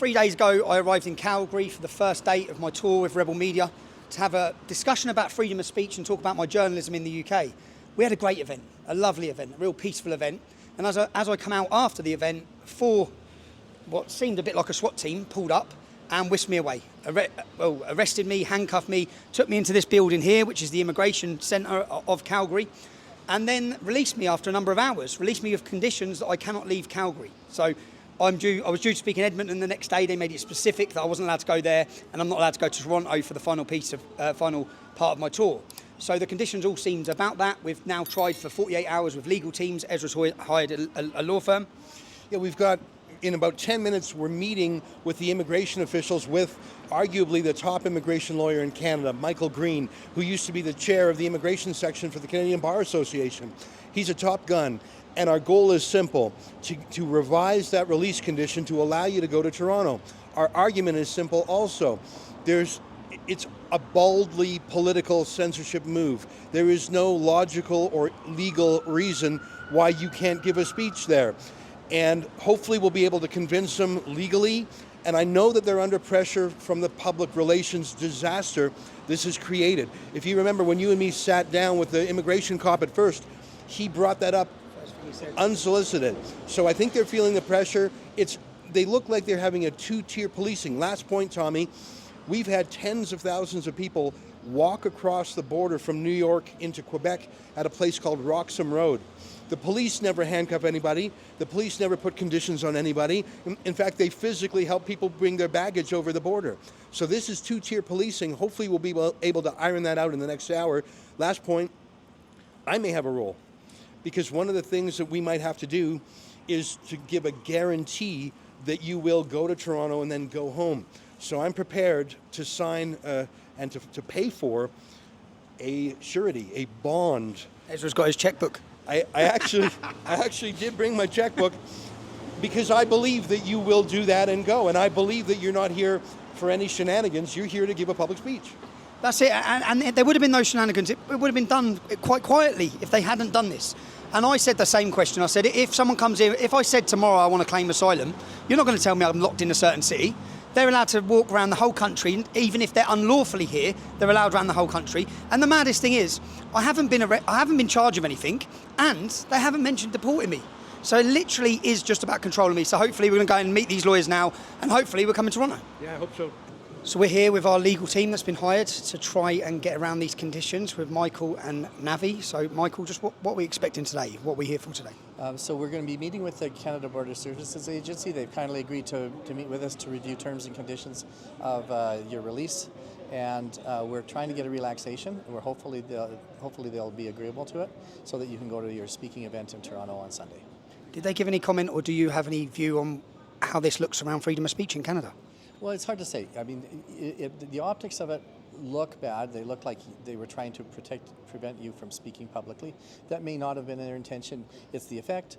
3 days ago, I arrived in Calgary for the first date of my tour with Rebel Media to have a discussion about freedom of speech and talk about my journalism in the UK. We had a great event, a lovely event, a real peaceful event. And as I come out after the event, what seemed a bit like a SWAT team pulled up and whisked me away, arrested me, handcuffed me, took me into this building here, which is the Immigration Centre of Calgary, and then released me after a number of hours, released me with conditions that I cannot leave Calgary. So I was due to speak in Edmonton the next day. They made it specific that I wasn't allowed to go there, and I'm not allowed to go to Toronto for the final part of my tour. So the conditions all seemed about that. We've now tried for 48 hours with legal teams. Ezra's hired a law firm. Yeah, we've got, in about 10 minutes, we're meeting with the immigration officials with arguably the top immigration lawyer in Canada, Michael Green, who used to be the chair of the immigration section for the Canadian Bar Association. He's a top gun, and our goal is simple, to revise that release condition to allow you to go to Toronto. Our argument is simple also. It's a baldly political censorship move. There is no logical or legal reason why you can't give a speech there. And hopefully we'll be able to convince them legally. And I know that they're under pressure from the public relations disaster this has created. If you remember when you and me sat down with the immigration cop at first, he brought that up unsolicited. So I think they're feeling the pressure. They look like they're having a two-tier policing. Last point, Tommy, we've had tens of thousands of people walk across the border from New York into Quebec at a place called Roxham Road. The police never handcuff anybody. The police never put conditions on anybody. In fact, they physically help people bring their baggage over the border. So this is two-tier policing. Hopefully we'll be able to iron that out in the next hour. Last point, I may have a role, because one of the things that we might have to do is to give a guarantee that you will go to Toronto and then go home. So I'm prepared to sign and to pay for a surety, a bond. Ezra's got his checkbook. I actually did bring my checkbook because I believe that you will do that and go. And I believe that you're not here for any shenanigans. You're here to give a public speech. That's it. And there would have been no shenanigans. It would have been done quite quietly if they hadn't done this. And I said the same question. I said, if someone comes here, if I said tomorrow I want to claim asylum, you're not going to tell me I'm locked in a certain city. They're allowed to walk around the whole country, even if they're unlawfully here, they're allowed around the whole country. And the maddest thing is, I haven't been charged of anything, and they haven't mentioned deporting me. So it literally is just about controlling me. So hopefully we're going to go and meet these lawyers now, and hopefully we're coming to Toronto. Yeah, I hope so. So we're here with our legal team that's been hired to try and get around these conditions with Michael and Navi. So Michael, just what are we expecting today? What are we here for today? So we're going to be meeting with the Canada Border Services Agency. They've kindly agreed to meet with us to review terms and conditions of your release. And we're trying to get a relaxation. Hopefully they'll be agreeable to it so that you can go to your speaking event in Toronto on Sunday. Did they give any comment, or do you have any view on how this looks around freedom of speech in Canada? Well, it's hard to say. I mean, the optics of it look bad. They look like they were trying to prevent you from speaking publicly. That may not have been their intention. It's the effect.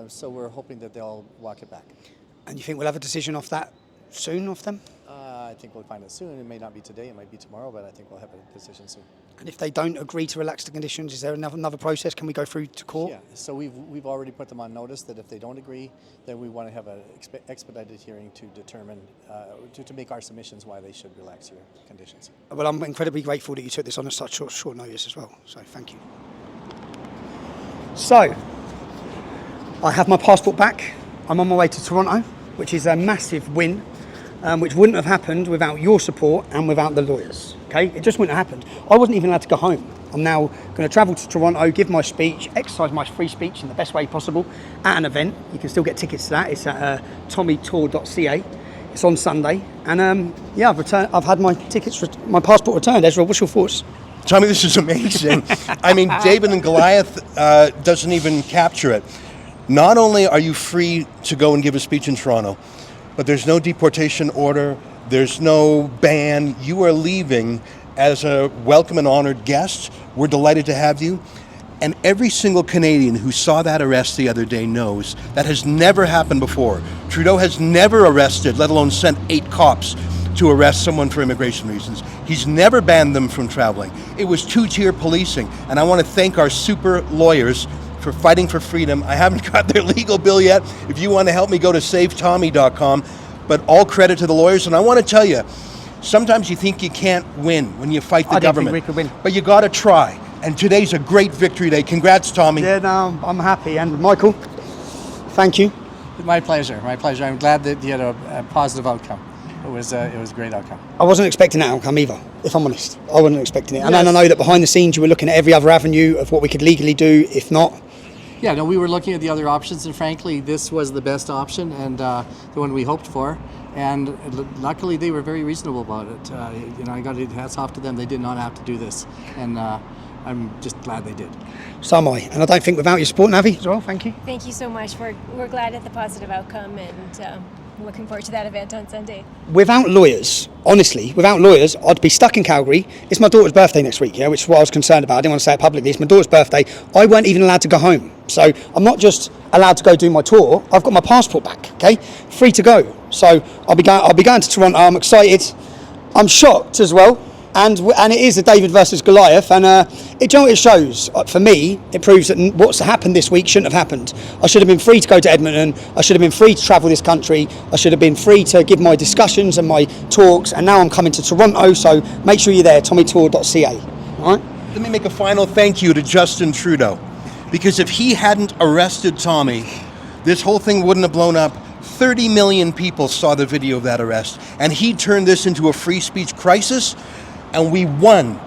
So we're hoping that they'll walk it back. And you think we'll have a decision off that soon, off them? I think we'll find it soon. It may not be today, it might be tomorrow, but I think we'll have a decision soon. And if they don't agree to relax the conditions, is there another process? Can we go through to court? Yeah, so we've already put them on notice that if they don't agree, then we want to have an expedited hearing to determine, to make our submissions why they should relax your conditions. Well, I'm incredibly grateful that you took this on such short notice as well, so thank you. So, I have my passport back. I'm on my way to Toronto, which is a massive win. Which wouldn't have happened without your support and without the lawyers, okay? It just wouldn't have happened. I wasn't even allowed to go home. I'm now going to travel to Toronto, give my speech, exercise my free speech in the best way possible at an event. You can still get tickets to that. It's at tommytour.ca. It's on Sunday. And yeah, I've had my my passport returned. Ezra, what's your thoughts? Tommy, this is amazing. I mean, David and Goliath doesn't even capture it. Not only are you free to go and give a speech in Toronto, but there's no deportation order, there's no ban. You are leaving as a welcome and honored guest. We're delighted to have you. And every single Canadian who saw that arrest the other day knows that has never happened before. Trudeau has never arrested, let alone sent 8 cops to arrest someone for immigration reasons. He's never banned them from traveling. It was two-tier policing. And I want to thank our super lawyers for fighting for freedom. I haven't got their legal bill yet. If you want to help me, go to SaveTommy.com. but all credit to the lawyers. And I want to tell you, sometimes you think you can't win when you fight the I didn't think government. we could win. But you got to try. And today's a great victory day. Congrats, Tommy. Yeah, no, I'm happy. And Michael, thank you. My pleasure. My pleasure. I'm glad that you had a positive outcome. It was a great outcome. I wasn't expecting that outcome either, if I'm honest. I wasn't expecting it. And Yes. I know that behind the scenes you were looking at every other avenue of what we could legally do, if not. Yeah, no, we were looking at the other options, and frankly, this was the best option and the one we hoped for. And luckily, they were very reasonable about it. I got to hats off to them. They did not have to do this, and I'm just glad they did. So am I. And I don't think without your support, Navi, as well, thank you. Thank you so much. We're glad at the positive outcome and looking forward to that event on Sunday. Without lawyers, honestly, without lawyers, I'd be stuck in Calgary. It's my daughter's birthday next week, which is what I was concerned about. I didn't want to say it publicly. It's my daughter's birthday. I weren't even allowed to go home. So I'm not just allowed to go do my tour. I've got my passport back, okay? Free to go. So I'll be going to Toronto. I'm excited. I'm shocked as well. And it is a David versus Goliath, and it shows, for me, it proves that what's happened this week shouldn't have happened. I should have been free to go to Edmonton, I should have been free to travel this country, I should have been free to give my discussions and my talks, and now I'm coming to Toronto, so make sure you're there, tommytour.ca, all right? Let me make a final thank you to Justin Trudeau, because if he hadn't arrested Tommy, this whole thing wouldn't have blown up. 30 million people saw the video of that arrest, and he turned this into a free speech crisis, and we won.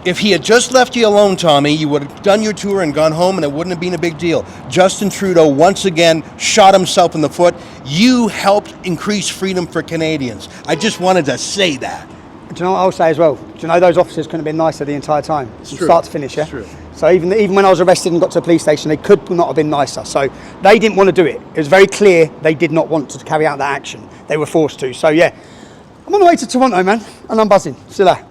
If he had just left you alone, Tommy, you would have done your tour and gone home, and it wouldn't have been a big deal. Justin Trudeau once again shot himself in the foot. You helped increase freedom for Canadians. I just wanted to say that. Do you know what I'll say as well? Do you know those officers couldn't have been nicer the entire time? From true. start to finish, yeah? It's true. So even when I was arrested and got to a police station, they could not have been nicer. So they didn't want to do it. It was very clear they did not want to carry out that action. They were forced to. So yeah, I'm on the way to Toronto, man, and I'm buzzing. See you later.